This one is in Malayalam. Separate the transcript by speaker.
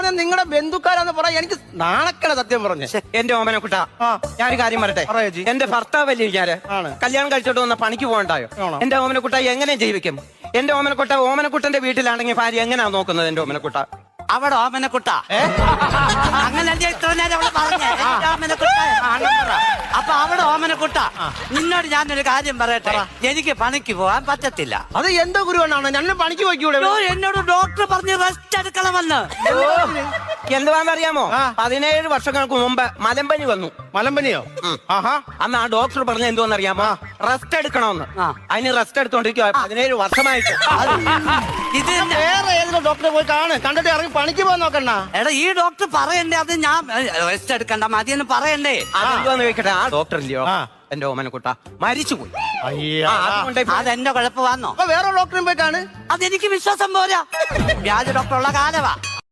Speaker 1: പറഞ്ഞ നിങ്ങളുടെ ബന്ധുക്കാരാന്ന് പറയാ എനിക്ക് നാണക്കണ സത്യം പറഞ്ഞ.
Speaker 2: എന്റെ ഓമനക്കുട്ട, ഞാനൊരു കാര്യം പറയട്ടെ. എന്റെ ഭർത്താവല്ലേ ഞാന് കല്യാണം കഴിച്ചോട്ട് വന്ന പണിക്ക് പോകണ്ടായോ? എന്റെ ഓമനക്കുട്ട എങ്ങനെ ജീവിക്കും? എന്റെ ഓമനക്കുട്ട ഓമനക്കുട്ടന്റെ വീട്ടിലാണെങ്കിൽ ഭാര്യ എങ്ങനെയാ നോക്കുന്നത്? എന്റെ ഓമനക്കുട്ട
Speaker 3: അവിടെ ഓമനക്കുട്ട അങ്ങനെ ഇത്ര നേരം അവള് പറഞ്ഞേ ഓമനക്കുട്ട. അപ്പൊ അവിടെ ഓമനക്കുട്ട, നിന്നോട് ഞാനൊരു കാര്യം പറയട്ടെ. എനിക്ക് പണിക്ക് പോകാൻ പറ്റത്തില്ല.
Speaker 1: അത് എന്തോ ഗുരുവനാണ്? ഞാൻ പണിക്ക് പോയിക്കൂടെ?
Speaker 3: എന്നോട് ഡോക്ടർ പറഞ്ഞ് റെസ്റ്റ് എടുക്കണമെന്ന്.
Speaker 2: എന്തുവാന്നറിയാമോ? 17 വർഷങ്ങൾക്ക് മുമ്പ് മലമ്പനി വന്നു.
Speaker 1: മലമ്പനിയോ?
Speaker 2: അന്ന് ആ ഡോക്ടർ പറഞ്ഞ എന്തുവന്നറിയാമോ? റെസ്റ്റ് എടുക്കണമെന്ന്. അതിന് റെസ്റ്റ് എടുത്തോണ്ടിരിക്കുക 17 വർഷമായിട്ട്.
Speaker 3: ഇത്
Speaker 1: വേറെ ഏതെങ്കിലും ഡോക്ടറെ പോയി കണ്ടിട്ട് ഇറങ്ങി പണിക്ക് പോകാൻ നോക്കണ്ട.
Speaker 3: എടാ, ഈ ഡോക്ടർ പറയണ്ടേ? അത് ഞാൻ റെസ്റ്റ് എടുക്കണ്ട മതിയെന്ന് പറയണ്ടേ?
Speaker 2: അതെന്തുവാന്ന് ചോദിക്കട്ടെ, ആ ഡോക്ടർ ഇല്ലയോ എന്റെ ഓമനക്കുട്ട മരിച്ചുപോയി.
Speaker 3: അതെന്റെ കുഴപ്പമാണോ?
Speaker 1: വേറെ ഡോക്ടറും പോയി കാണ്.
Speaker 3: അതെനിക്ക് വിശ്വാസം പോരാ. വ്യാജ ഡോക്ടറുള്ള കാലവാ.